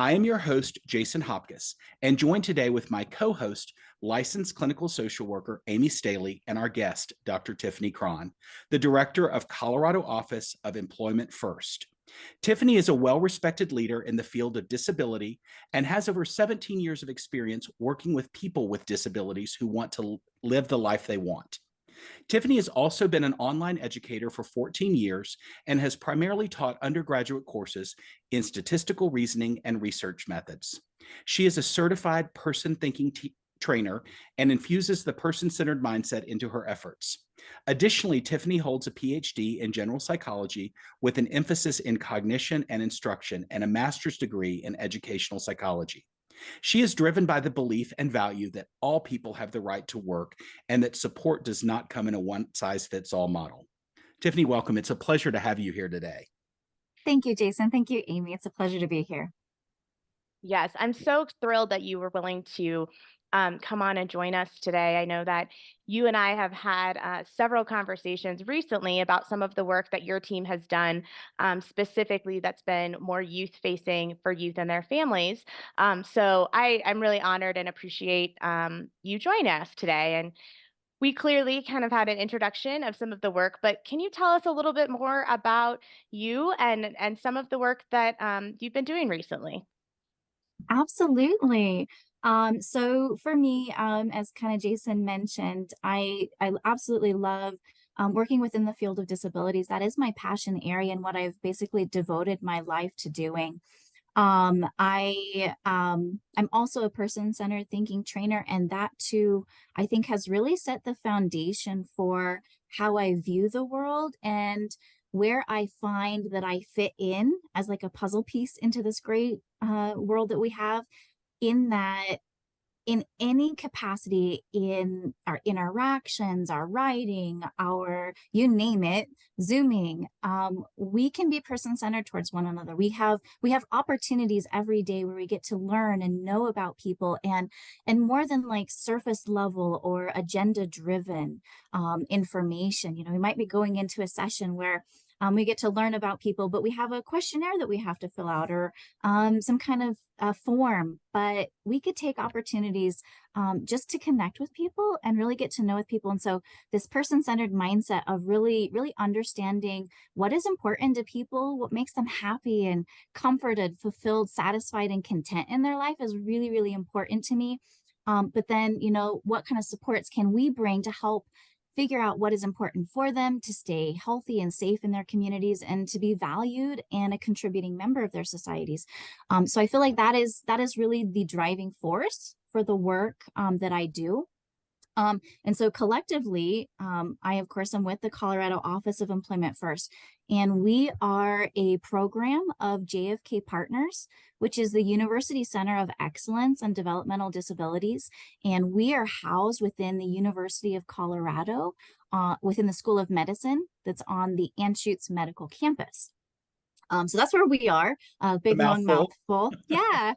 I am your host, Jason Hopcus, and joined today with my co-host, licensed clinical social worker, Amy Staley, and our guest, Dr. Tiffany Cron, the director of Colorado Office of Employment First. Tiffany is a well-respected leader in the field of disability and has over 17 years of experience working with people with disabilities who want to live the life they want. Tiffany has also been an online educator for 14 years and has primarily taught undergraduate courses in statistical reasoning and research methods. She is a certified person thinking trainer and infuses the person-centered mindset into her efforts. Additionally, Tiffany holds a PhD in general psychology with an emphasis in cognition and instruction and a master's degree in educational psychology. She is driven by the belief and value that all people have the right to work and that support does not come in a one-size-fits-all model. Tiffany, welcome. It's a pleasure to have you here today. Thank you, Jason. Thank you, Amy. It's a pleasure to be here. Yes, I'm so thrilled that you were willing to come on and join us today. I know that you and I have had several conversations recently about some of the work that your team has done, specifically that's been more youth-facing for youth and their families. So I'm really honored and appreciate you joining us today. And we clearly kind of had an introduction of some of the work, but can you tell us a little bit more about you and some of the work that you've been doing recently? Absolutely. So for me, as kind of Jason mentioned, I absolutely love working within the field of disabilities. That is my passion area and what I've basically devoted my life to doing. I'm also a person-centered thinking trainer, and that too, I think, has really set the foundation for how I view the world and where I find that I fit in as like a puzzle piece into this great world that we have, in that in any capacity in our interactions, our writing, our, you name it, Zooming, we can be person-centered towards one another. We have opportunities every day where we get to learn and know about people, and more than like surface level or agenda driven information. You know, we might be going into a session where we get to learn about people, but we have a questionnaire that we have to fill out, or some kind of form. But we could take opportunities just to connect with people and really get to know with people. And so this person-centered mindset of really, really understanding what is important to people, what makes them happy and comforted, fulfilled, satisfied, and content in their life is really, really important to me. But then, you know, what kind of supports can we bring to help figure out what is important for them to stay healthy and safe in their communities and to be valued and a contributing member of their societies. So I feel like that is really the driving force for the work that I do. And so collectively, I, of course, am with the Colorado Office of Employment First, and we are a program of JFK Partners, which is the University Center of Excellence and Developmental Disabilities. And we are housed within the University of Colorado, within the School of Medicine that's on the Anschutz Medical Campus. So that's where we are. Big long mouthful. Yeah.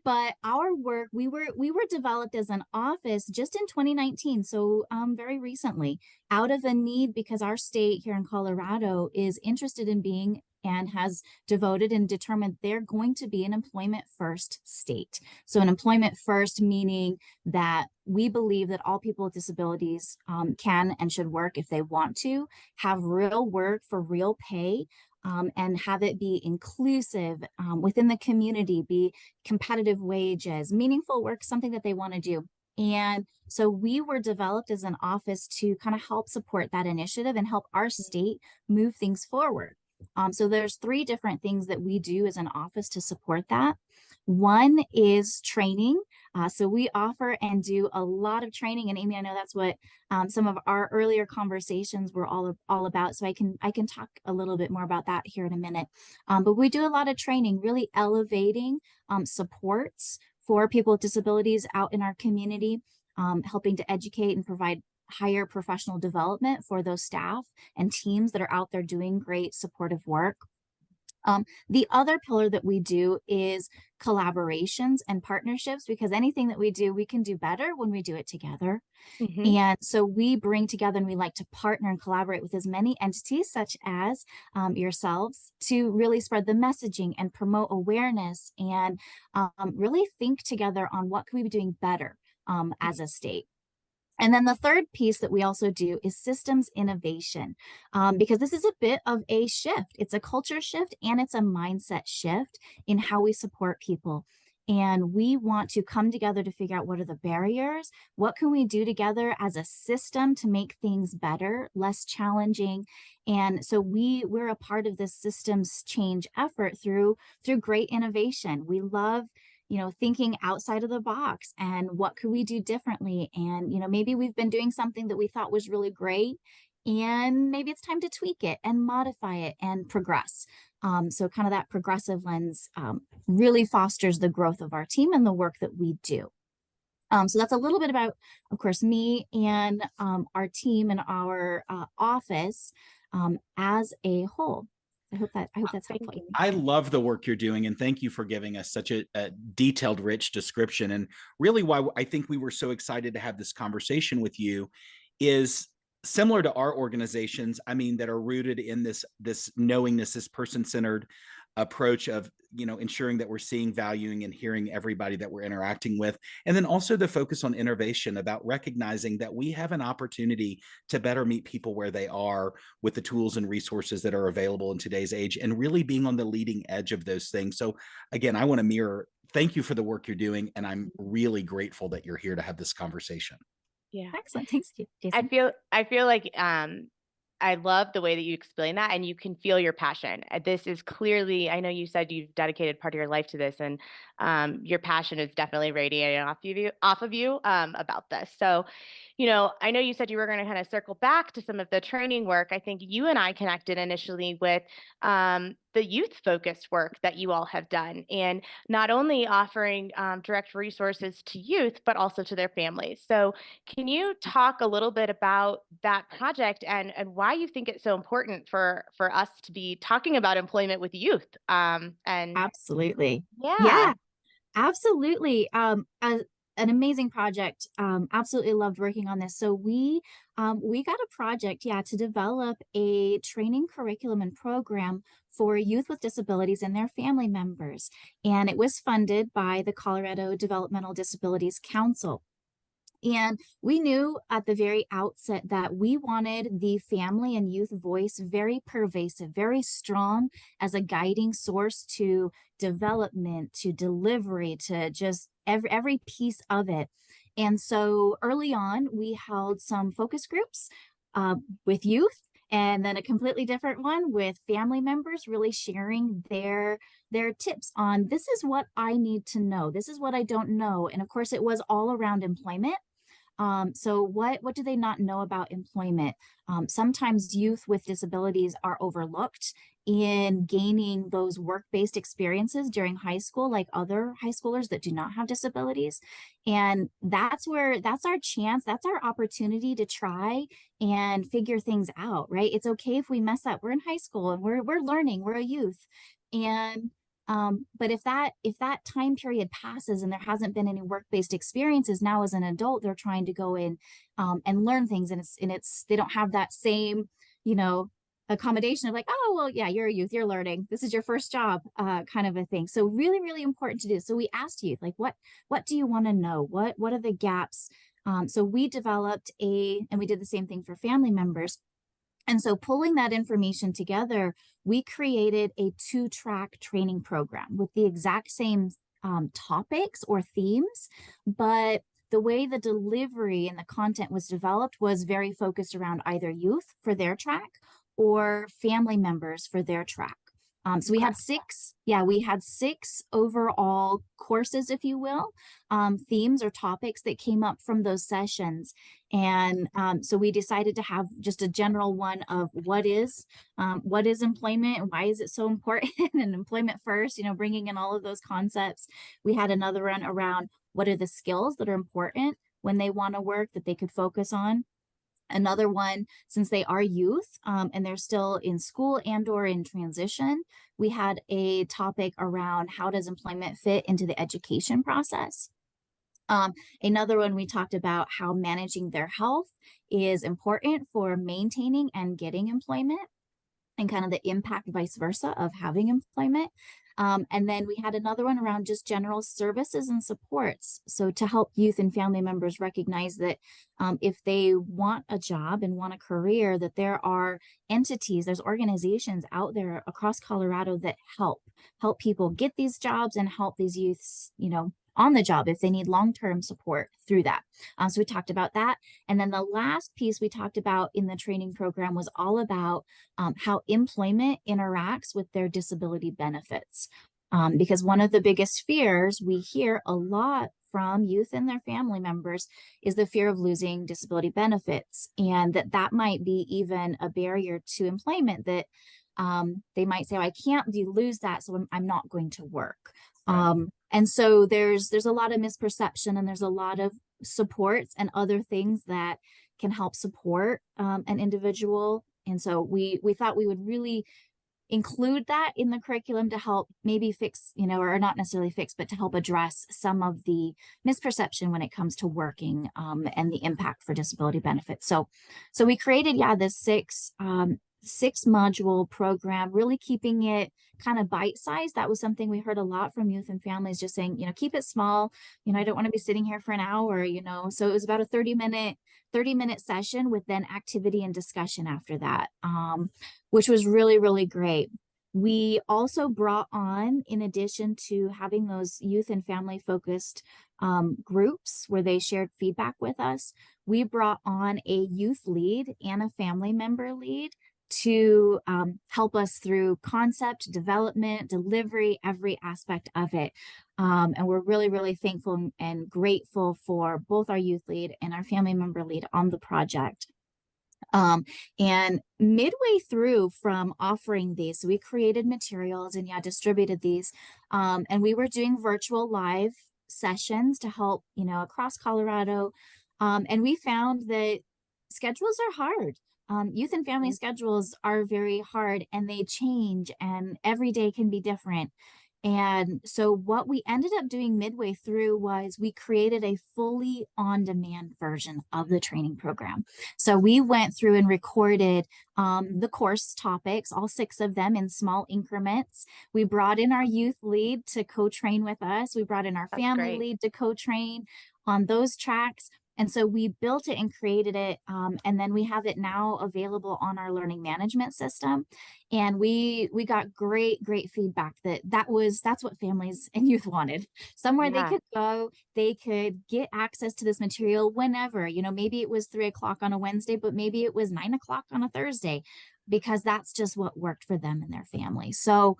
But our work, we were developed as an office just in 2019. So very recently, out of a need, because our state here in Colorado is interested in being and has devoted and determined they're going to be an employment first state. So an employment first meaning that we believe that all people with disabilities can and should work if they want to, have real work for real pay, and have it be inclusive within the community, be competitive wages, meaningful work, something that they want to do. And so we were developed as an office to kind of help support that initiative and help our state move things forward. So there's 3 different things that we do as an office to support that. One is training. So we offer and do a lot of training, and Amy, I know that's what some of our earlier conversations were all about. So I can talk a little bit more about that here in a minute. But we do a lot of training, really elevating supports for people with disabilities out in our community, helping to educate and provide higher professional development for those staff and teams that are out there doing great supportive work. The other pillar that we do is collaborations and partnerships, because anything that we do, we can do better when we do it together. Mhm. And so we bring together and we like to partner and collaborate with as many entities, such as yourselves, to really spread the messaging and promote awareness and really think together on what can we be doing better as a state. And then the third piece that we also do is systems innovation, because this is a bit of a shift. It's a culture shift and it's a mindset shift in how we support people. And we want to come together to figure out what are the barriers, what can we do together as a system to make things better, less challenging. And so we're a part of this systems change effort through great innovation. We love thinking outside of the box and what could we do differently. And, maybe we've been doing something that we thought was really great, and maybe it's time to tweak it and modify it and progress. So kind of that progressive lens really fosters the growth of our team and the work that we do. So that's a little bit about, of course, me and our team and our office as a whole. I hope that's helpful, Amy. I love the work you're doing, and thank you for giving us such a detailed, rich description. And really, why I think we were so excited to have this conversation with you is similar to our organizations. I mean, that are rooted in this knowingness, this person-centered approach of ensuring that we're seeing, valuing, and hearing everybody that we're interacting with, and then also the focus on innovation, about recognizing that we have an opportunity to better meet people where they are with the tools and resources that are available in today's age, and really being on the leading edge of those things. So again, I want to mirror, thank you for the work you're doing, and I'm really grateful that you're here to have this conversation. Yeah. Excellent. Thanks, I Jason. feel like I love the way that you explain that, and you can feel your passion. This is clearly, I know you said you've dedicated part of your life to this, and your passion is definitely radiating off of you about this. So, I know you said you were going to kind of circle back to some of the training work. I think you and I connected initially with the youth focused work that you all have done, and not only offering direct resources to youth, but also to their families. So can you talk a little bit about that project and why you think it's so important for us to be talking about employment with youth? And Absolutely. yeah. Yeah, absolutely. An amazing project. Absolutely loved working on this. So we got a project, yeah, to develop a training curriculum and program for youth with disabilities and their family members. And it was funded by the Colorado Developmental Disabilities Council. And we knew at the very outset that we wanted the family and youth voice very pervasive, very strong as a guiding source to development, to delivery, to just every piece of it. And so early on, we held some focus groups with youth, and then a completely different one with family members, really sharing their tips on, this is what I need to know, this is what I don't know. And of course, it was all around employment. So what do they not know about employment? Sometimes youth with disabilities are overlooked in gaining those work-based experiences during high school, like other high schoolers that do not have disabilities. And that's our chance, that's our opportunity to try and figure things out, right? It's okay if we mess up. We're in high school and we're learning, we're a youth. And but if that time period passes and there hasn't been any work-based experiences, now as an adult, they're trying to go in and learn things, and it's they don't have that same, accommodation of like, oh, well, yeah, you're a youth, you're learning, this is your first job, kind of a thing. So really, really important to do. So we asked youth, like, what do you want to know? What are the gaps? So we developed and we did the same thing for family members. And so pulling that information together, we created a 2-track training program with the exact same topics or themes, but the way the delivery and the content was developed was very focused around either youth for their track or family members for their track. So we had six overall courses, if you will, themes or topics that came up from those sessions. And so we decided to have just a general one of what is employment and why is it so important, and employment first, bringing in all of those concepts. We had another one around what are the skills that are important when they want to work that they could focus on. Another one, since they are youth and they're still in school and or in transition, we had a topic around how does employment fit into the education process. Another one, we talked about how managing their health is important for maintaining and getting employment, and kind of the impact vice versa of having employment. And then we had another one around just general services and supports. So to help youth and family members recognize that if they want a job and want a career, that there are entities, there's organizations out there across Colorado that help people get these jobs and help these youths, on the job if they need long-term support through that. So we talked about that. And then the last piece we talked about in the training program was all about how employment interacts with their disability benefits. Because one of the biggest fears we hear a lot from youth and their family members is the fear of losing disability benefits, and that might be even a barrier to employment, that they might say, oh, I can't lose that, so I'm not going to work. Right. And so there's a lot of misperception, and there's a lot of supports and other things that can help support an individual. And so we thought we would really include that in the curriculum to help maybe fix, or not necessarily fix, but to help address some of the misperception when it comes to working and the impact for disability benefits. So we created, this six module program, really keeping it kind of bite-sized. That was something we heard a lot from youth and families, just saying, keep it small. I don't want to be sitting here for an hour, So it was about a 30-minute session with then activity and discussion after that, which was really, really great. We also brought on, in addition to having those youth and family focused groups where they shared feedback with us, we brought on a youth lead and a family member lead to help us through concept development, delivery, every aspect of it. And we're really, really thankful and grateful for both our youth lead and our family member lead on the project. And midway through from offering these, we created materials and distributed these. And we were doing virtual live sessions to help, across Colorado. And we found that schedules are hard. Youth and family schedules are very hard, and they change, and every day can be different. And so what we ended up doing midway through was we created a fully on-demand version of the training program. So we went through and recorded the course topics, all 6 of them, in small increments. We brought in our youth lead to co-train with us. We brought in our family lead to co-train on those tracks. And so we built it and created it, and then we have it now available on our learning management system. And we got great feedback that's what families and youth wanted. Somewhere they could go, they could get access to this material whenever, maybe it was 3 o'clock on a Wednesday, but maybe it was 9 o'clock on a Thursday, because that's just what worked for them and their family. So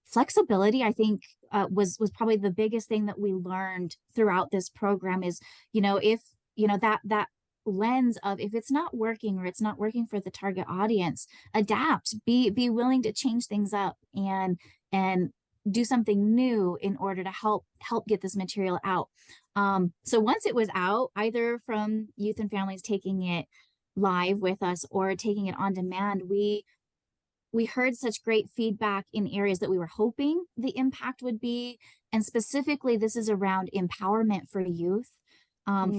flexibility, I think, was probably the biggest thing that we learned throughout this program is, if that lens of, if it's not working or it's not working for the target audience, adapt, be willing to change things up and do something new in order to help get this material out. So once it was out, either from youth and families taking it live with us or taking it on demand, we heard such great feedback in areas that we were hoping the impact would be. And specifically, this is around empowerment for youth.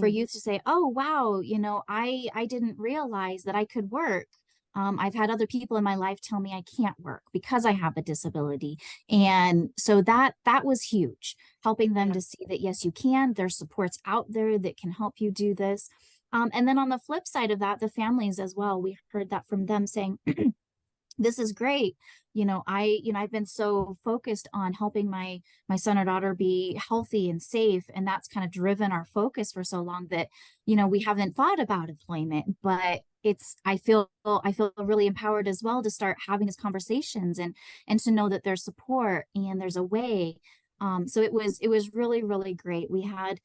For youth to say, oh, wow, I didn't realize that I could work. I've had other people in my life tell me I can't work because I have a disability. And so that was huge, helping them to see that, yes, you can. There's supports out there that can help you do this. And then on the flip side of that, the families as well, we heard that from them saying, this is great. I've been so focused on helping my son or daughter be healthy and safe. And that's kind of driven our focus for so long that, we haven't thought about employment, but I feel really empowered as well to start having these conversations and to know that there's support and there's a way. So it was really, really great. We had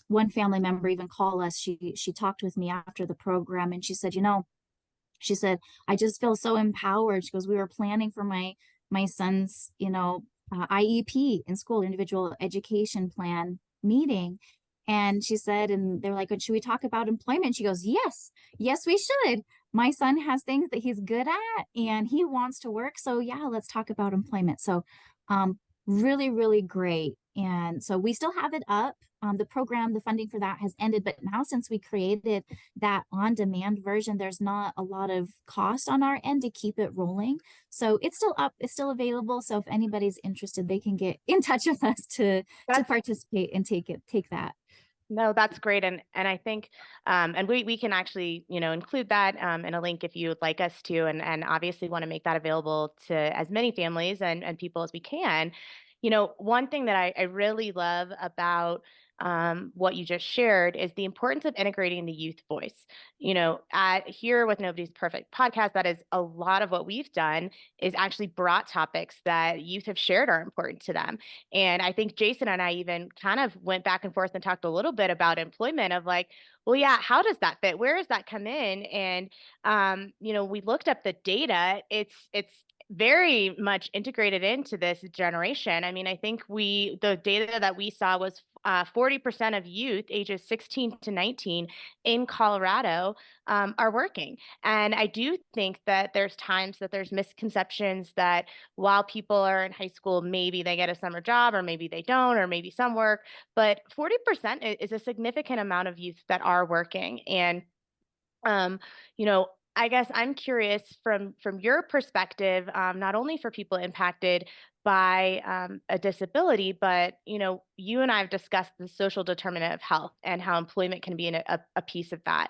one family member even call us. She talked with me after the program, and she said, I just feel so empowered. She goes, we were planning for my son's, IEP in school, individual education plan meeting. And she said, and they're like, should we talk about employment? She goes, yes, we should. My son has things that he's good at and he wants to work. So yeah, let's talk about employment. So really, really great. And so we still have it up. The program, the funding for that has ended, but now since we created that on-demand version, there's not a lot of cost on our end to keep it rolling. So it's still up, it's still available. So if anybody's interested, they can get in touch with us to That's participate and take that. No, that's great. And I think and we can actually, include that in a link if you would like us to, and obviously want to make that available to as many families and people as we can. One thing that I really love about what you just shared is the importance of integrating the youth voice. At Here with Nobody's Perfect podcast, that is a lot of what we've done is actually brought topics that youth have shared are important to them. And I think Jason and I even kind of went back and forth and talked a little bit about employment of like, well, yeah, how does that fit? Where does that come in? And we looked up the data. It's very much integrated into this generation. I mean, I think the data that we saw was 40% of youth ages 16 to 19 in Colorado are working. And I do think that there's times that there's misconceptions that while people are in high school, maybe they get a summer job or maybe they don't, or maybe some work, but 40% is a significant amount of youth that are working. And um, I guess I'm curious from your perspective, not only for people impacted by a disability, but you and I have discussed the social determinant of health and how employment can be a piece of that.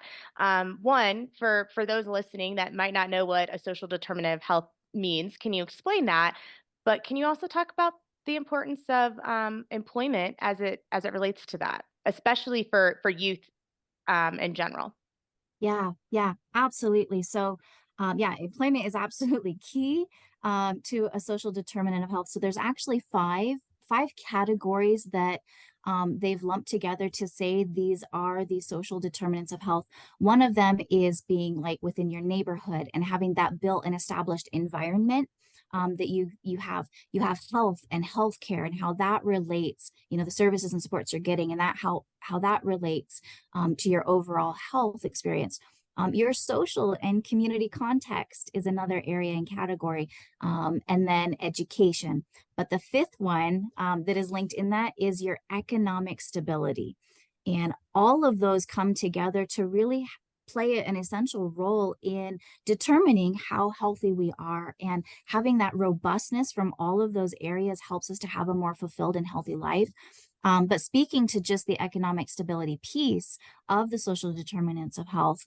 One, for those listening that might not know what a social determinant of health means, can you explain that? But can you also talk about the importance of employment as it relates to that, especially for youth in general? Yeah, absolutely. So, yeah, employment is absolutely key to a social determinant of health. So there's actually five categories that they've lumped together to say these are the social determinants of health. One of them is being like within your neighborhood and having that built and established environment. That you have health and healthcare and how that relates, the services and supports you're getting, and that how that relates to your overall health experience. Your social and community context is another area and category, and then education. But the fifth one that is linked in that is your economic stability. And all of those come together to really play an essential role in determining how healthy we are, and having that robustness from all of those areas helps us to have a more fulfilled and healthy life. But speaking to just the economic stability piece of the social determinants of health,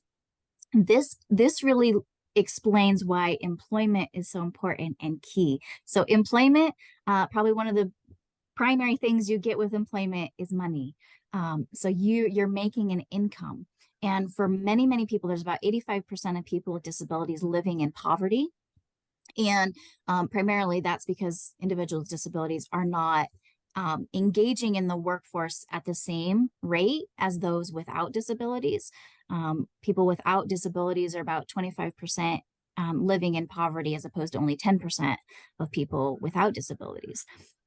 this really explains why employment is so important and key. So employment, probably one of the primary things you get with employment is money. So you're making an income. And for many, many people, there's about 85% of people with disabilities living in poverty. And primarily that's because individuals with disabilities are not engaging in the workforce at the same rate as those without disabilities. People without disabilities are about 25% living in poverty, as opposed to only 10% of people without disabilities.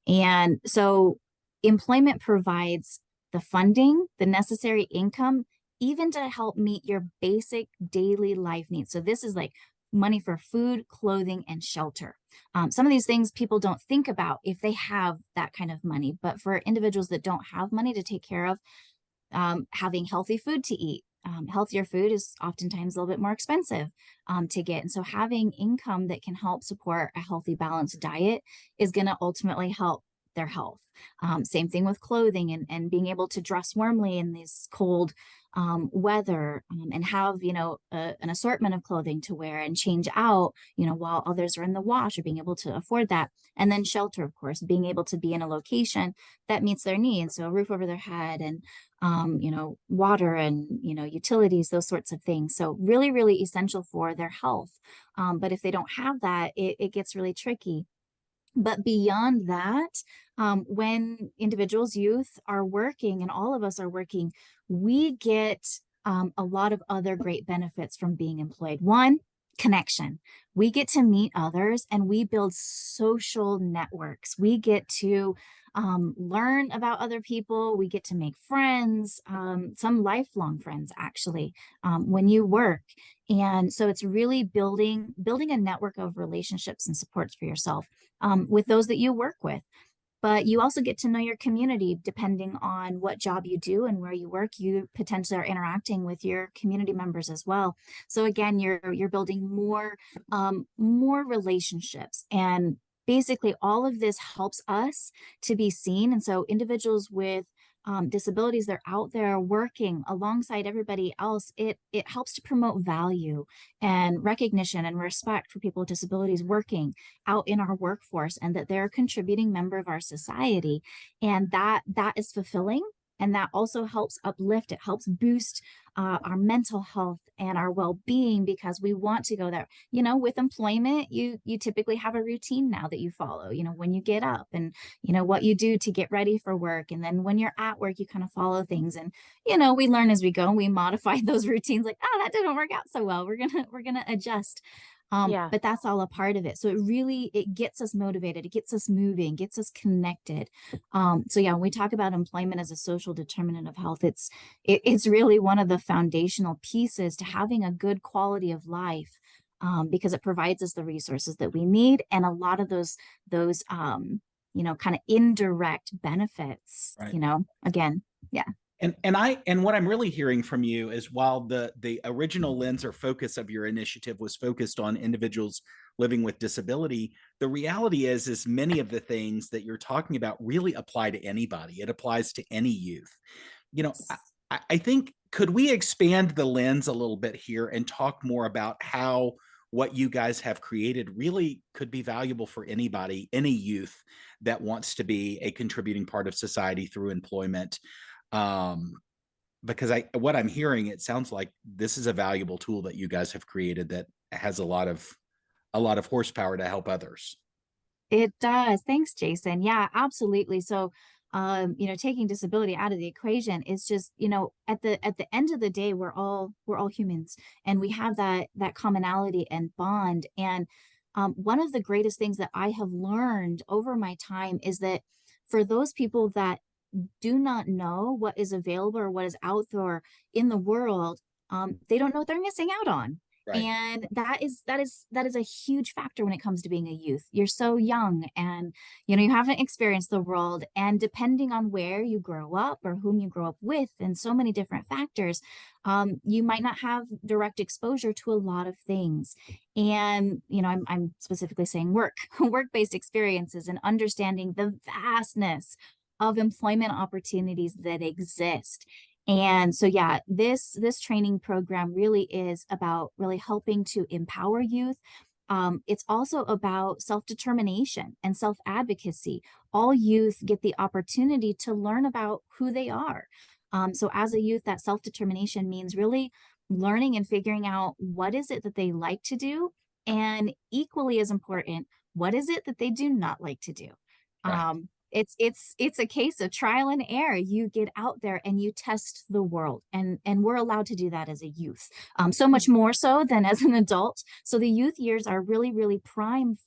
And so employment provides the funding, the necessary income, even to help meet your basic daily life needs. So this is like money for food, clothing, and shelter. Some of these things people don't think about if they have that kind of money, but for individuals that don't have money to take care of, having healthy food to eat. Healthier food is oftentimes a little bit more expensive to get. And so having income that can help support a healthy, balanced diet is going to ultimately help their health. Same thing with clothing, and being able to dress warmly in this cold weather, and have, an assortment of clothing to wear and change out, while others are in the wash, or being able to afford that. And then shelter, of course, being able to be in a location that meets their needs. So a roof over their head, and, water, and, utilities, those sorts of things. So really, really essential for their health. But if they don't have that, it gets really tricky. But beyond that, when individuals, youth are working, and all of us are working, we get a lot of other great benefits from being employed. One, connection. We get to meet others and we build social networks. We get to learn about other people. We get to make friends, some lifelong friends actually, when you work. And so it's really building a network of relationships and supports for yourself with those that you work with. But you also get to know your community depending on what job you do and where you work. You potentially are interacting with your community members as well. So again, you're building more relationships, and basically all of this helps us to be seen. And so individuals with disabilities, they're out there working alongside everybody else. It helps to promote value and recognition and respect for people with disabilities working out in our workforce, and that they're a contributing member of our society. And that is fulfilling. And that also helps uplift, it helps boost our mental health and our well-being, because we want to go there. With employment, you typically have a routine now that you follow, when you get up, and what you do to get ready for work. And then when you're at work, you kind of follow things, and we learn as we go, and we modify those routines, like, oh, that didn't work out so well, we're gonna adjust. Yeah. But that's all a part of it. So it gets us motivated, it gets us moving, gets us connected. So yeah, when we talk about employment as a social determinant of health, it's really one of the foundational pieces to having a good quality of life, because it provides us the resources that we need, and a lot of those kind of indirect benefits. Right. Again, yeah. And what I'm really hearing from you is, while the original lens or focus of your initiative was focused on individuals living with disability, the reality is many of the things that you're talking about really apply to anybody. It applies to any youth. I think, could we expand the lens a little bit here and talk more about how what you guys have created really could be valuable for anybody, any youth that wants to be a contributing part of society through employment? Because what I'm hearing, it sounds like this is a valuable tool that you guys have created that has a lot of horsepower to help others. It does. Thanks, Jason. Yeah, absolutely. So, taking disability out of the equation is just, at the end of the day, we're all humans, and we have that commonality and bond. And one of the greatest things that I have learned over my time is that for those people that do not know what is available or what is out there in the world, they don't know what they're missing out on. Right. And that is a huge factor when it comes to being a youth. You're so young, and you haven't experienced the world, and depending on where you grow up or whom you grow up with, and so many different factors, you might not have direct exposure to a lot of things. And I'm specifically saying work-based experiences, and understanding the vastness of employment opportunities that exist. And so, yeah, this training program really is about really helping to empower youth. It's also about self-determination and self-advocacy. All youth get the opportunity to learn about who they are. So as a youth, that self-determination means really learning and figuring out what is it that they like to do, and equally as important, what is it that they do not like to do. Right. It's a case of trial and error. You get out there and you test the world, and we're allowed to do that as a youth, so much more so than as an adult. So the youth years are really, really prime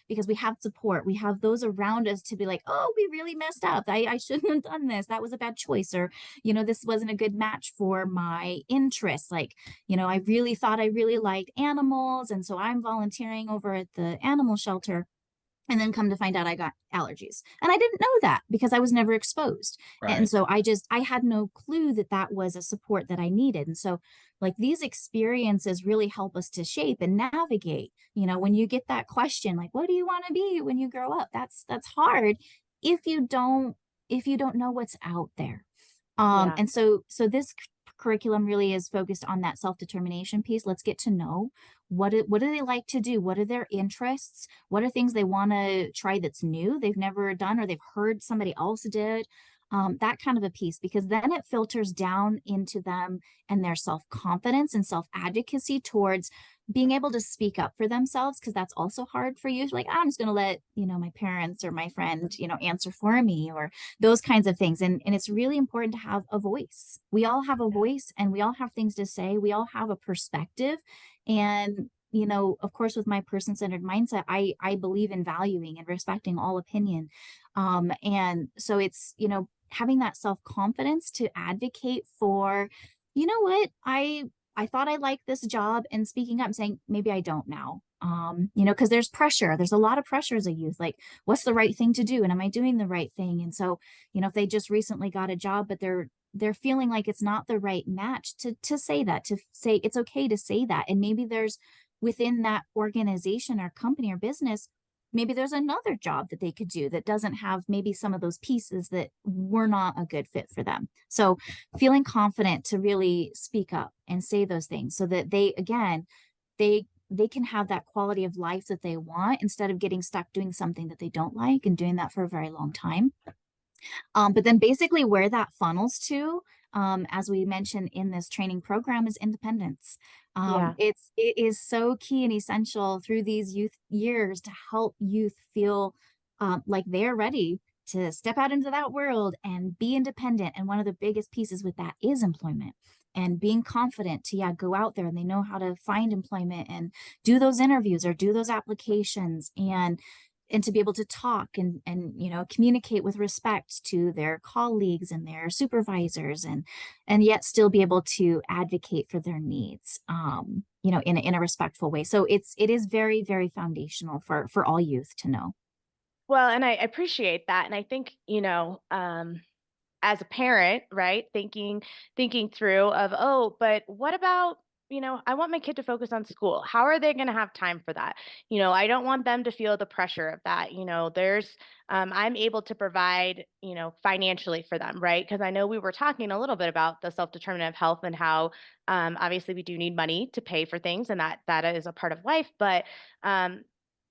because we have support, we have those around us to be like, oh, we really messed up, I shouldn't have done this, that was a bad choice, or this wasn't a good match for my interests. Like, I really thought I really liked animals, and so I'm volunteering over at the animal shelter, and then come to find out I got allergies. And I didn't know that because I was never exposed. And Right. so I had no clue that that was a support that I needed. And so, like, these experiences really help us to shape and navigate. When you get that question, like, what do you want to be when you grow up? That's hard if you don't know what's out there. Yeah. And so this curriculum really is focused on that self-determination piece. Let's get to know what do they like to do? What are their interests? What are things they want to try that's new, they've never done, or they've heard somebody else did? That kind of a piece, because then it filters down into them and their self-confidence and self-advocacy towards being able to speak up for themselves, because that's also hard for you. Like, I'm just going to let, my parents or my friend, answer for me, or those kinds of things. And it's really important to have a voice. We all have a voice, and we all have things to say. We all have a perspective. And of course, with my person-centered mindset, I believe in valuing and respecting all opinion. And so it's, having that self-confidence to advocate for, what, I thought I liked this job, and speaking up and saying, maybe I don't now. Because there's pressure. There's a lot of pressure as a youth. Like, what's the right thing to do? And am I doing the right thing? And so, if they just recently got a job, but they're feeling like it's not the right match, to say that, to say it's okay to say that. And maybe there's within that organization or company or business, maybe there's another job that they could do that doesn't have maybe some of those pieces that were not a good fit for them. So feeling confident to really speak up and say those things so that they can have that quality of life that they want, instead of getting stuck doing something that they don't like and doing that for a very long time. But then basically where that funnels to, as we mentioned in this training program, is independence. Yeah. It is so key and essential through these youth years to help youth feel like they're ready to step out into that world and be independent. And one of the biggest pieces with that is employment, and being confident to, go out there, and they know how to find employment and do those interviews or do those applications, and to be able to talk and communicate with respect to their colleagues and their supervisors, and yet still be able to advocate for their needs, in a respectful way. So it is very, very foundational for all youth to know. Well, and I appreciate that. And I think, as a parent, right, thinking through of, oh, but what about, I want my kid to focus on school. How are they going to have time for that? I don't want them to feel the pressure of that. I'm able to provide, financially for them, right? Because I know we were talking a little bit about the self-determinative health and how, obviously we do need money to pay for things, and that is a part of life. But,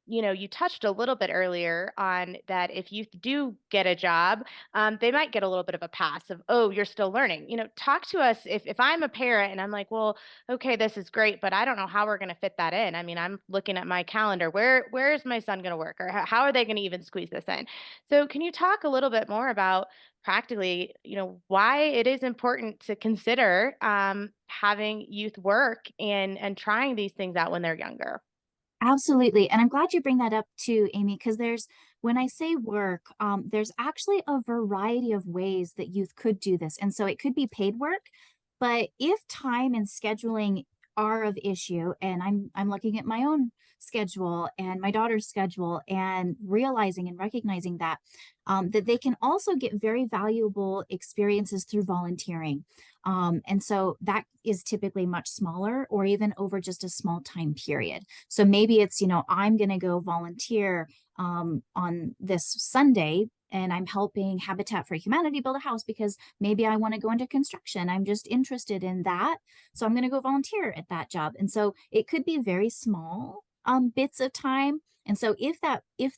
you touched a little bit earlier on that if you do get a job, they might get a little bit of a pass of, oh, you're still learning. Talk to us if I'm a parent and I'm like, well, okay, this is great, but I don't know how we're going to fit that in. I mean, I'm looking at my calendar. Where is my son going to work, or how are they going to even squeeze this in? So, can you talk a little bit more about practically, why it is important to consider having youth work and trying these things out when they're younger? Absolutely. And I'm glad you bring that up too, Amy, because when I say work, there's actually a variety of ways that youth could do this. And so it could be paid work, but if time and scheduling are of issue, and I'm looking at my own schedule and my daughter's schedule, and realizing and recognizing that they can also get very valuable experiences through volunteering. And so that is typically much smaller, or even over just a small time period. So maybe it's, I'm going to go volunteer on this Sunday, and I'm helping Habitat for Humanity build a house because maybe I want to go into construction. I'm just interested in that. So I'm going to go volunteer at that job. And so it could be very small bits of time. And so if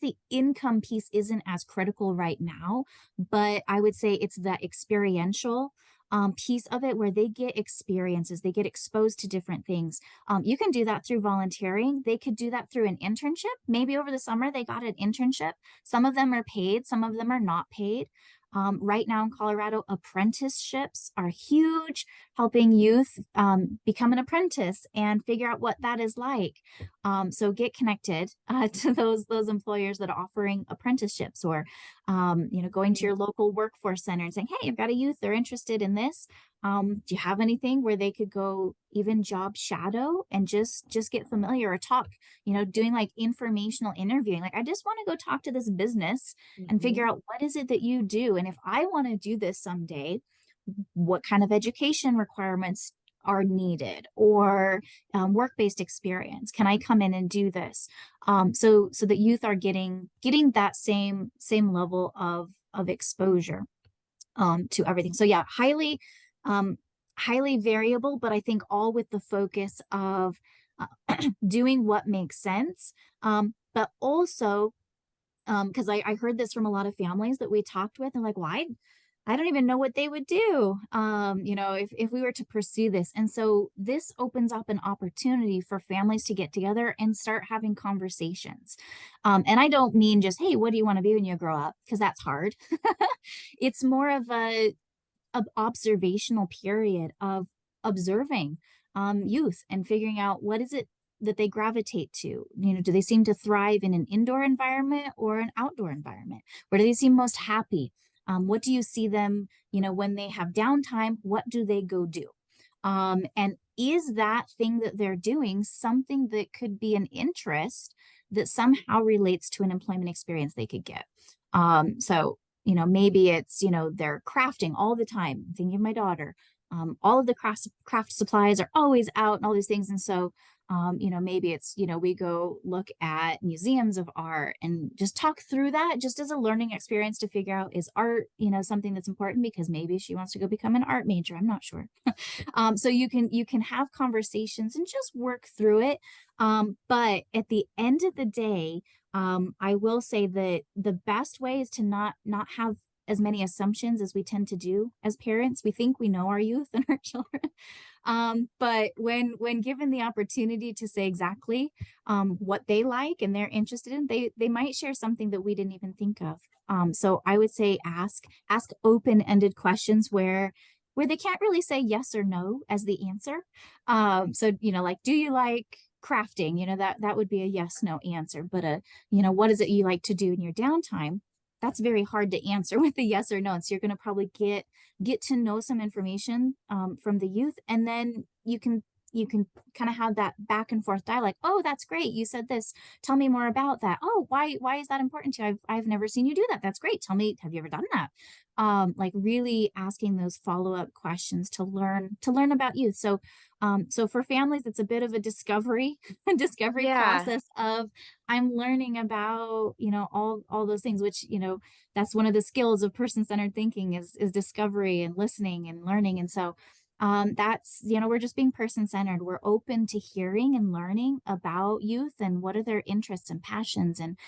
the income piece isn't as critical right now, but I would say it's that experiential piece of it, where they get experiences, they get exposed to different things. You can do that through volunteering. They could do that through an internship. Maybe over the summer they got an internship. Some of them are paid, some of them are not paid. Right now in Colorado, apprenticeships are huge, helping youth become an apprentice and figure out what that is like. So get connected to those employers that are offering apprenticeships, or going to your local workforce center and saying, "Hey, I've got a youth; they're interested in this. Do you have anything where they could go even job shadow and just get familiar or talk? Doing like informational interviewing. Like, I just want to go talk to this business and figure Mhm. out what is it that you do, and if I want to do this someday, what kind of education requirements are needed, or work-based experience. Can I come in and do this?" So that youth are getting that same level of exposure to everything. So yeah, um, highly variable, but I think all with the focus of doing what makes sense. But also, because I heard this from a lot of families that we talked with, and like, well, I don't even know what they would do, if we were to pursue this. And so this opens up an opportunity for families to get together and start having conversations. And I don't mean just, hey, what do you want to be when you grow up? Because that's hard. It's more of a observational period of observing youth and figuring out what is it they gravitate to? Do they seem to thrive in an indoor environment or an outdoor environment? Where do they seem most happy? What do you see them, when they have downtime, what do they go do? And is that thing that they're doing something that could be an interest that somehow relates to an employment experience they could get? So, maybe it's, they're crafting all the time. I'm thinking of my daughter. All of the craft supplies are always out and all these things. And so, maybe it's, we go look at museums of art and just talk through that just as a learning experience to figure out, is art, something that's important, because maybe she wants to go become an art major. I'm not sure. So you can have conversations and just work through it. But at the end of the day, I will say that the best way is to not have as many assumptions as we tend to do as parents. We think we know our youth and our children. But when given the opportunity to say exactly what they like and they're interested in, they might share something that we didn't even think of. So I would say ask open-ended questions where they can't really say yes or no as the answer. So like, do you like crafting? That would be a yes no answer. But what is it you like to do in your downtime? That's very hard to answer with a yes or no. And so you're going to probably get to know some information from the youth, and then you can kind of have that back and forth dialogue. Oh, that's great. You said this. Tell me more about that. Oh, why is that important to you? I've never seen you do that. That's great. Tell me, have you ever done that? Like really asking those follow-up questions to learn about youth. So so for families, it's a bit of a discovery Yeah. process of, I'm learning about, all those things, which, that's one of the skills of person-centered thinking is discovery and listening and learning. And so that's, we're just being person-centered. We're open to hearing and learning about youth and what are their interests and passions, and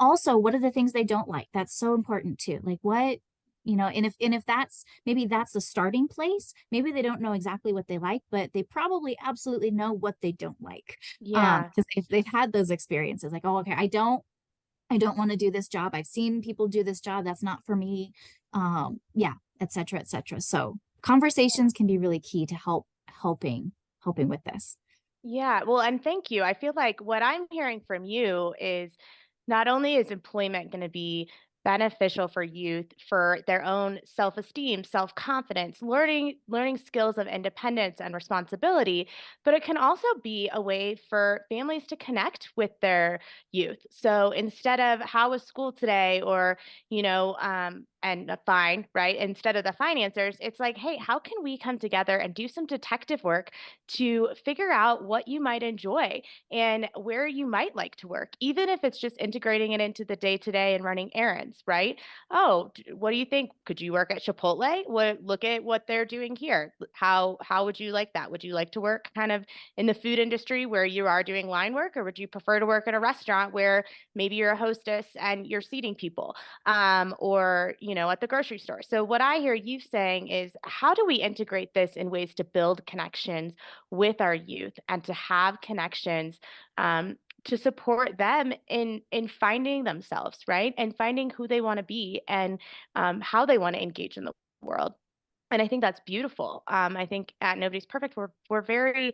also what are the things they don't like. That's so important too. Like what, and if that's, maybe that's the starting place. Maybe they don't know exactly what they like, but they probably absolutely know what they don't like. Yeah. Because if they've had those experiences, like, oh, okay, I don't want to do this job. I've seen people do this job. That's not for me. Yeah, et cetera, et cetera. So conversations can be really key to helping with this. Yeah, well, and thank you. I feel like what I'm hearing from you is not only is employment going to be beneficial for youth for their own self-esteem, self-confidence, learning skills of independence and responsibility, but it can also be a way for families to connect with their youth. So instead of how was school today, or and fine, right? Instead of the fine answers, it's like, hey, how can we come together and do some detective work to figure out what you might enjoy and where you might like to work, even if it's just integrating it into the day to day and running errands, right? Oh, what do you think? Could you work at Chipotle? Look at what they're doing here. How would you like that? Would you like to work kind of in the food industry where you are doing line work, or would you prefer to work at a restaurant where maybe you're a hostess and you're seating people, or at the grocery store? So what I hear you saying is, how do we integrate this in ways to build connections with our youth and to have connections, to support them in finding themselves, right, and finding who they want to be, and how they want to engage in the world. And I think that's beautiful. I think at Nobody's Perfect, we're very,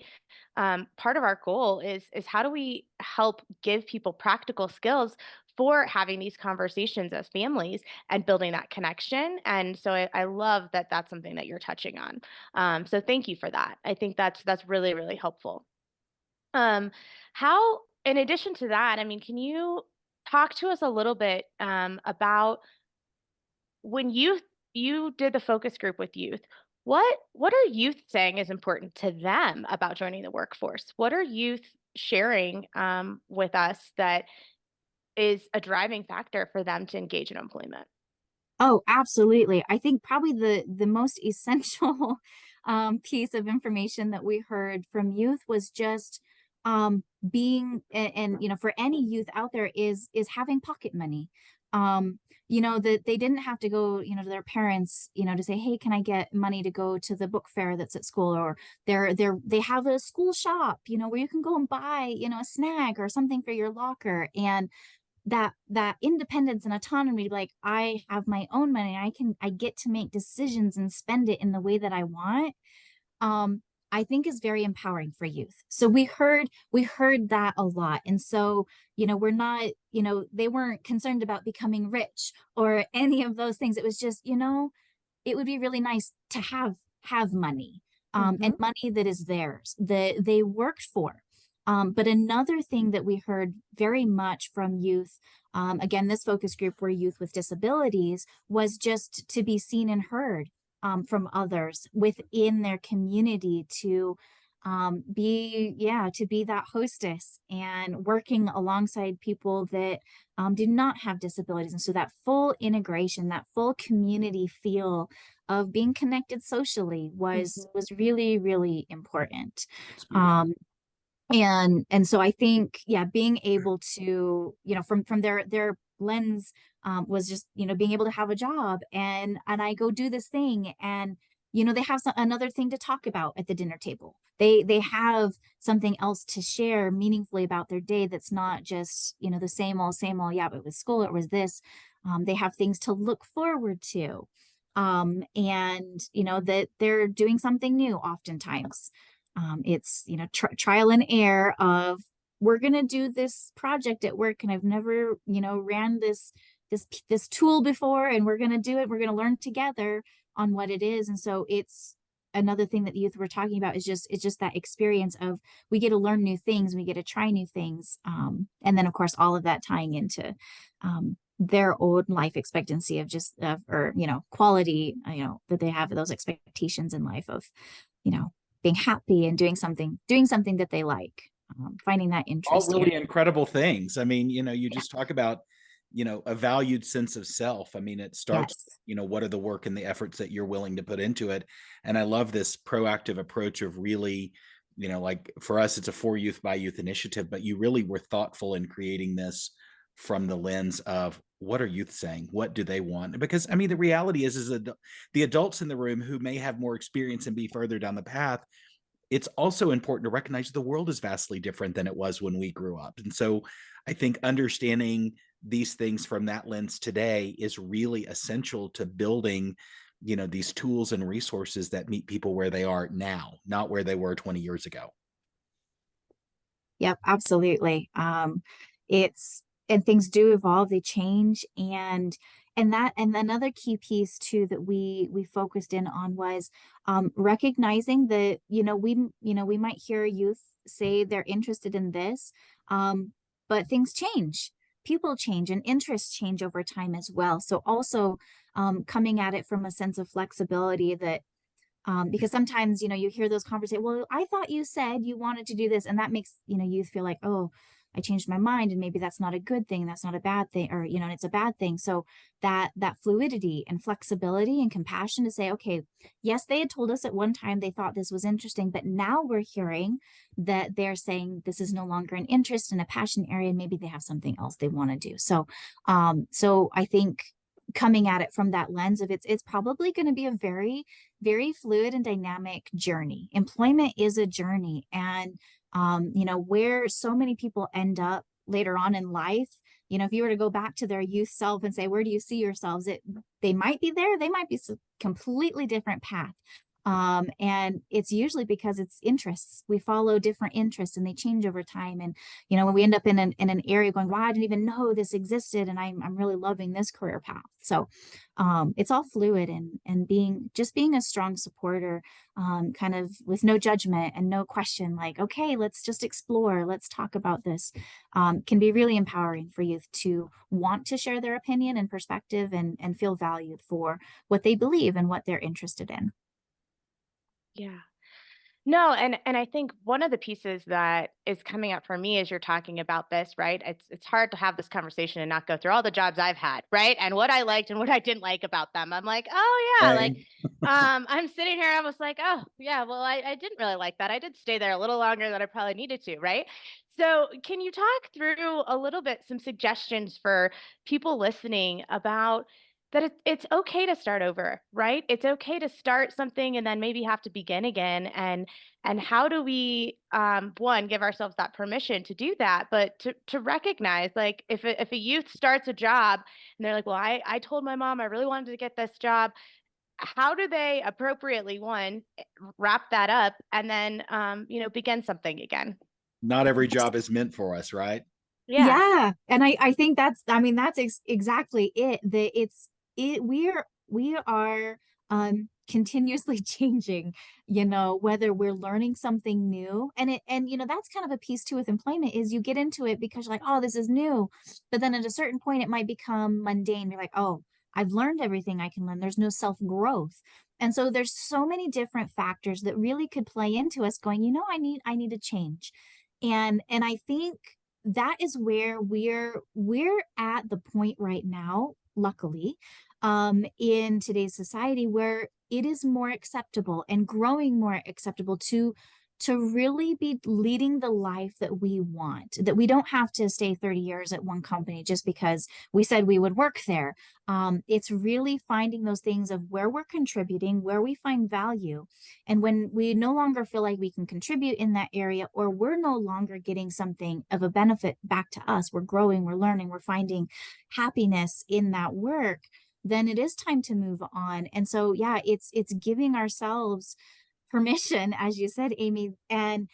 part of our goal is how do we help give people practical skills for having these conversations as families and building that connection. And so I love that that's something that you're touching on. So thank you for that. I think that's really, really helpful. Um, how, in addition to that, I mean, can you talk to us a little bit about when you did the focus group with youth? What are youth saying is important to them about joining the workforce? What are youth sharing with us that is a driving factor for them to engage in employment? Oh, absolutely. I think probably the most essential piece of information that we heard from youth was just being, and for any youth out there, is having pocket money. That they didn't have to go, to their parents, to say, hey, can I get money to go to the book fair that's at school? Or they have a school shop, where you can go and buy, a snack or something for your locker. And that independence and autonomy, like, I have my own money, I get to make decisions and spend it in the way that I want. I think is very empowering for youth. So we heard that a lot. And so, we're not, they weren't concerned about becoming rich or any of those things. It was just, it would be really nice to have money, and Mhm. money that is theirs, that they worked for. But another thing that we heard very much from youth, again, this focus group were youth with disabilities, was just to be seen and heard, from others within their community, to to be that hostess and working alongside people that do not have disabilities. And so that full integration, that full community feel of being connected socially was Mhm. was really, really important. It's beautiful. Um, and so I think, yeah, being able to, from their lens, was just, being able to have a job, and I go do this thing, and they have another thing to talk about at the dinner table. They have something else to share meaningfully about their day, that's not just, the same old, yeah, but it was school, it was this. They have things to look forward to. And that they're doing something new oftentimes. It's, trial and error of, we're going to do this project at work, and I've never, ran this tool before, and we're going to do it. We're going to learn together on what it is. And so it's another thing that the youth were talking about, is just, it's just that experience of, we get to learn new things, we get to try new things. And then of course, all of that tying into, their own life expectancy of just, or, quality, that they have, those expectations in life of, you know, being happy and doing something that they like, finding that All interest area. really incredible things. I mean, you just talk about, a valued sense of self. I mean, it starts, Yes. what are the work and the efforts that you're willing to put into it. And I love this proactive approach of really, like for us, it's a for youth by youth initiative, but you really were thoughtful in creating this from the lens of what are youth saying? What do they want? Because I mean, the reality is that the adults in the room who may have more experience and be further down the path, it's also important to recognize the world is vastly different than it was when we grew up. And so I think understanding these things from that lens today is really essential to building, these tools and resources that meet people where they are now, not where they were 20 years ago. Yep, absolutely. It's and things do evolve, they change, and another key piece too that we focused in on was, recognizing that, we might hear youth say they're interested in this, but things change. People change and interests change over time as well. So also, coming at it from a sense of flexibility, that, because sometimes, you hear those conversations, well, I thought you said you wanted to do this, and that makes, youth feel like, oh, I changed my mind, and maybe that's not a good thing, that's not a bad thing, or, and it's a bad thing. So that fluidity and flexibility and compassion to say, okay, yes, they had told us at one time they thought this was interesting, but now we're hearing that they're saying this is no longer an interest and a passion area, and maybe they have something else they want to do. So I think coming at it from that lens of, it's probably going to be a very, very fluid and dynamic journey. Employment is a journey. And, where so many people end up later on in life, if you were to go back to their youth self and say, where do you see yourselves? They might be there, they might be a completely different path. And it's usually because it's interests. We follow different interests, and they change over time. And, when we end up in an area going, wow, I didn't even know this existed, and I'm really loving this career path. So, it's all fluid, and being a strong supporter, kind of with no judgment and no question, like, okay, let's just explore, let's talk about this, can be really empowering for youth to want to share their opinion and perspective, and feel valued for what they believe and what they're interested in. Yeah. No, and I think one of the pieces that is coming up for me as you're talking about this, right? It's hard to have this conversation and not go through all the jobs I've had, right? And what I liked and what I didn't like about them. I'm like, oh yeah, like Same. I'm sitting here, I was like, oh yeah, well, I didn't really like that. I did stay there a little longer than I probably needed to, right? So can you talk through a little bit some suggestions for people listening about that it's okay to start over, right? It's okay to start something and then maybe have to begin again. And how do we, one, give ourselves that permission to do that, but to recognize, like, if a youth starts a job and they're like, well, I told my mom I really wanted to get this job, how do they appropriately, one, wrap that up and then, begin something again? Not every job is meant for us, right? Yeah. Yeah, and I think that's, I mean, that's exactly it. We are continuously changing, whether we're learning something new. And that's kind of a piece too with employment, is you get into it because you're like, oh, this is new. But then at a certain point it might become mundane. You're like, oh, I've learned everything I can learn. There's no self-growth. And so there's so many different factors that really could play into us going, I need to change. And I think that is where we're at the point right now, luckily, in today's society, where it is more acceptable and growing more acceptable to really be leading the life that we want, that we don't have to stay 30 years at one company just because we said we would work there. It's really finding those things of where we're contributing, where we find value. And when we no longer feel like we can contribute in that area, or we're no longer getting something of a benefit back to us, we're growing, we're learning, we're finding happiness in that work, then it is time to move on. And so, yeah, it's giving ourselves permission, as you said, Amy, and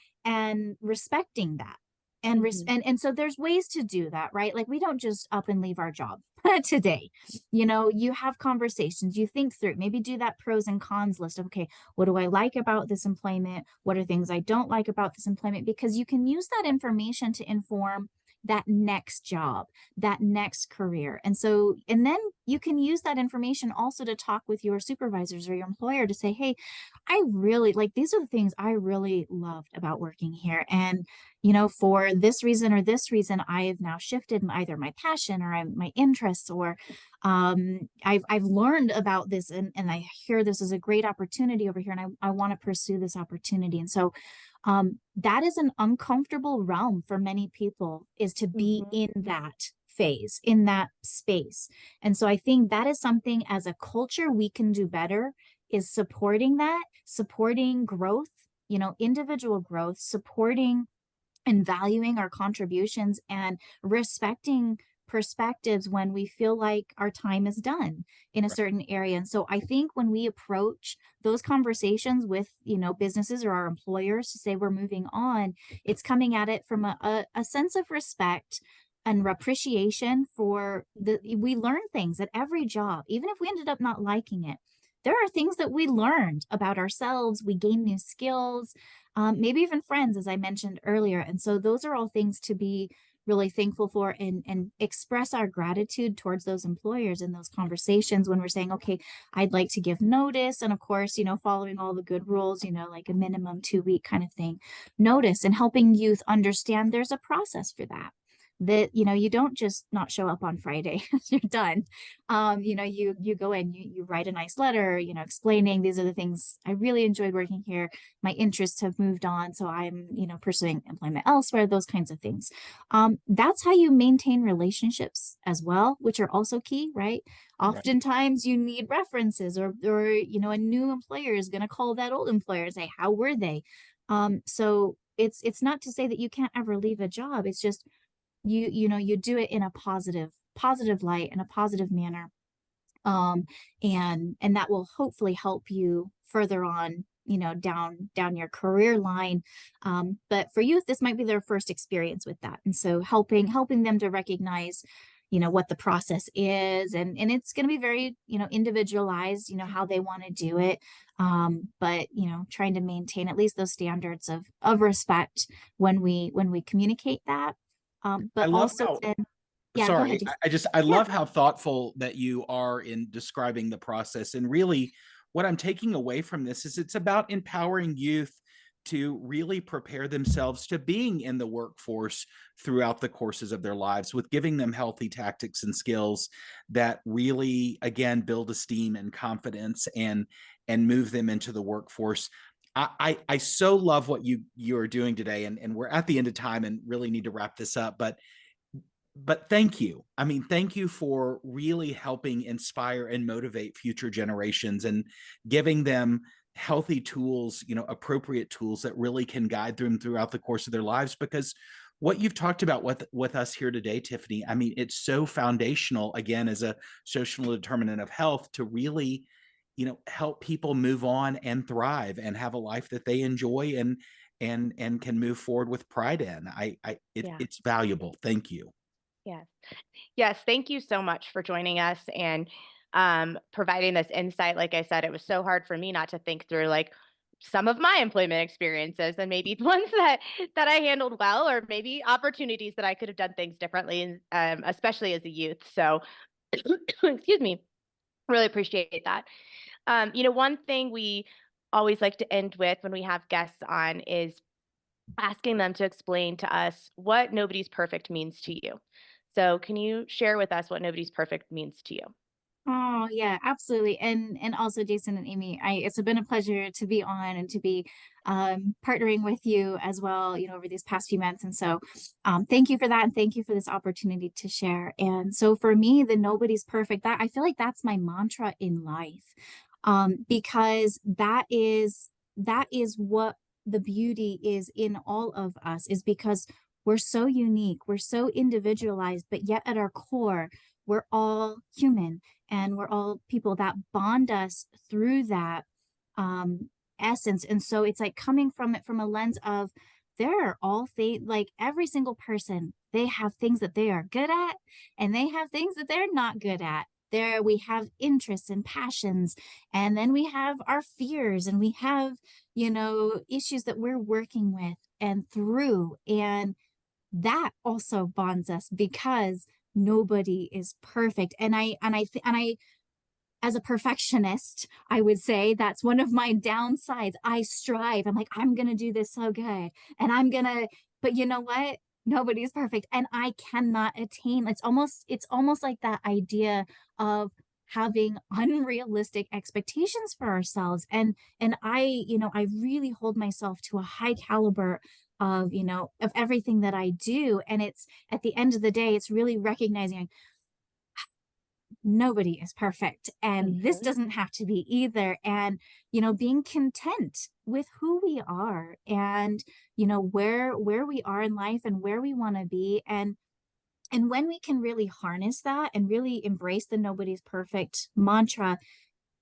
respecting that. Mhm. And so there's ways to do that, right? Like, we don't just up and leave our job today. You have conversations, you think through, maybe do that pros and cons list of, okay, what do I like about this employment? What are things I don't like about this employment? Because you can use that information to inform that next job, that next career. And then you can use that information also to talk with your supervisors or your employer to say, hey, I really like, these are the things I really loved about working here. And, for this reason or this reason, I have now shifted either my passion or my interests, or I've learned about this, and I hear this is a great opportunity over here, and I want to pursue this opportunity. And so that is an uncomfortable realm for many people, is to be Mhm. in that phase, in that space. And so I think that is something as a culture we can do better, is supporting that, supporting growth, individual growth, supporting and valuing our contributions, and respecting perspectives when we feel like our time is done in a Right. certain area. And so I think when we approach those conversations with, businesses or our employers to say we're moving on, it's coming at it from a sense of respect and appreciation for we learn things at every job, even if we ended up not liking it. There are things that we learned about ourselves, we gain new skills, maybe even friends, as I mentioned earlier. And so those are all things to be really thankful for, and express our gratitude towards those employers in those conversations when we're saying, okay, I'd like to give notice. And of course, following all the good rules, like a minimum 2-week kind of thing, notice, and helping youth understand there's a process for that. That you don't just not show up on Friday, you're done. You go in, you write a nice letter, explaining these are the things I really enjoyed working here, my interests have moved on, so I'm pursuing employment elsewhere, those kinds of things. That's how you maintain relationships as well, which are also key, right? Right. Oftentimes you need references, or a new employer is going to call that old employer and say, how were they? So it's not to say that you can't ever leave a job, it's just you do it in a positive light, in a positive manner, um and that will hopefully help you further on, down your career line. But for youth, this might be their first experience with that, and so helping them to recognize what the process is, and it's going to be very individualized, how they want to do it. But trying to maintain at least those standards of respect when we communicate that. I But love also how, then, yeah, go ahead, sorry, Jason. I Yeah. love how thoughtful that you are in describing the process. And really, what I'm taking away from this is it's about empowering youth to really prepare themselves to being in the workforce throughout the courses of their lives, with giving them healthy tactics and skills that really, again, build esteem and confidence, and move them into the workforce. I so love what you're doing today, and we're at the end of time and really need to wrap this up. But thank you. I mean, thank you for really helping inspire and motivate future generations, and giving them healthy tools, appropriate tools that really can guide them throughout the course of their lives. Because what you've talked about with us here today, Tiffany, I mean, it's so foundational, again, as a social determinant of health, to really help people move on and thrive and have a life that they enjoy and can move forward with pride in. Yeah. It's valuable. Thank you. Yes. Yes. Thank you so much for joining us and providing this insight. Like I said, it was so hard for me not to think through like some of my employment experiences and maybe ones that I handled well, or maybe opportunities that I could have done things differently, especially as a youth. So, excuse me, really appreciate that. One thing we always like to end with when we have guests on is asking them to explain to us what nobody's perfect means to you. So, can you share with us what nobody's perfect means to you? Oh, yeah, absolutely. And also Jason and Amy, it's been a pleasure to be on and to be partnering with you as well, over these past few months. And so thank you for that. And thank you for this opportunity to share. And so for me, the nobody's perfect, that I feel like that's my mantra in life. Because that is what the beauty is in all of us, is because we're so unique, we're so individualized, but yet at our core, we're all human, and we're all people that bond us through that essence. And so it's like coming from it from a lens of, there are all things, like every single person, they have things that they are good at, and they have things that they're not good at. There we have interests and passions, and then we have our fears, and we have, issues that we're working with and through. And that also bonds us, because nobody is perfect. And I as a perfectionist, I would say that's one of my downsides. I strive. I'm like, I'm going to do this so good. And but you know what? Nobody's perfect. And I cannot attain. It's almost like that idea of having unrealistic expectations for ourselves. And I really hold myself to a high caliber of everything that I do. And it's, at the end of the day, it's really recognizing nobody is perfect, and this Mhm. doesn't have to be either. And being content with who we are, and where we are in life and where we want to be. And when we can really harness that and really embrace the nobody's perfect mantra,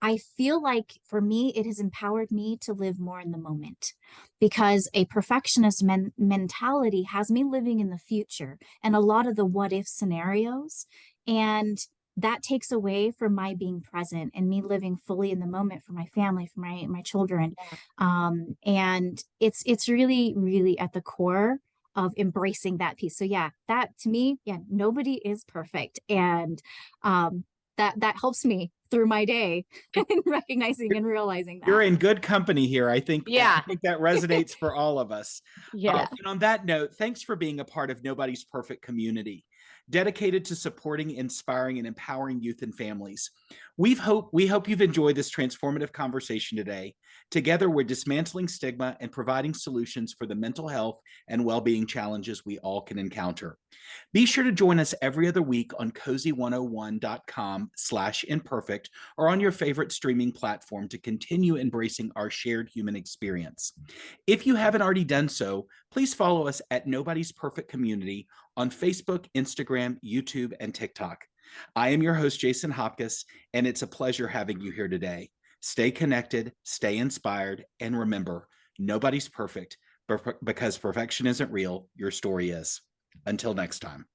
I feel like for me, it has empowered me to live more in the moment, because a perfectionist mentality has me living in the future and a lot of the what if scenarios. And that takes away from my being present and me living fully in the moment for my family, for my children. Yeah. And it's really, really at the core of embracing that piece. So yeah, that to me, yeah, nobody is perfect. And that helps me through my day in recognizing and realizing You're that. in good company here. I Yeah. think that resonates for all of us. Yeah. And on that note, thanks for being a part of Nobody's Perfect community, dedicated to supporting, inspiring, and empowering youth and families. We hope you've enjoyed this transformative conversation today. Together, we're dismantling stigma and providing solutions for the mental health and well-being challenges we all can encounter. Be sure to join us every other week on cozy101.com/imperfect, or on your favorite streaming platform, to continue embracing our shared human experience. If you haven't already done so, please follow us at Nobody's Perfect Community on Facebook, Instagram, YouTube, and TikTok. I am your host, Jason Hopcus, and it's a pleasure having you here today. Stay connected, stay inspired, and remember, nobody's perfect, because perfection isn't real. Your story is. Until next time.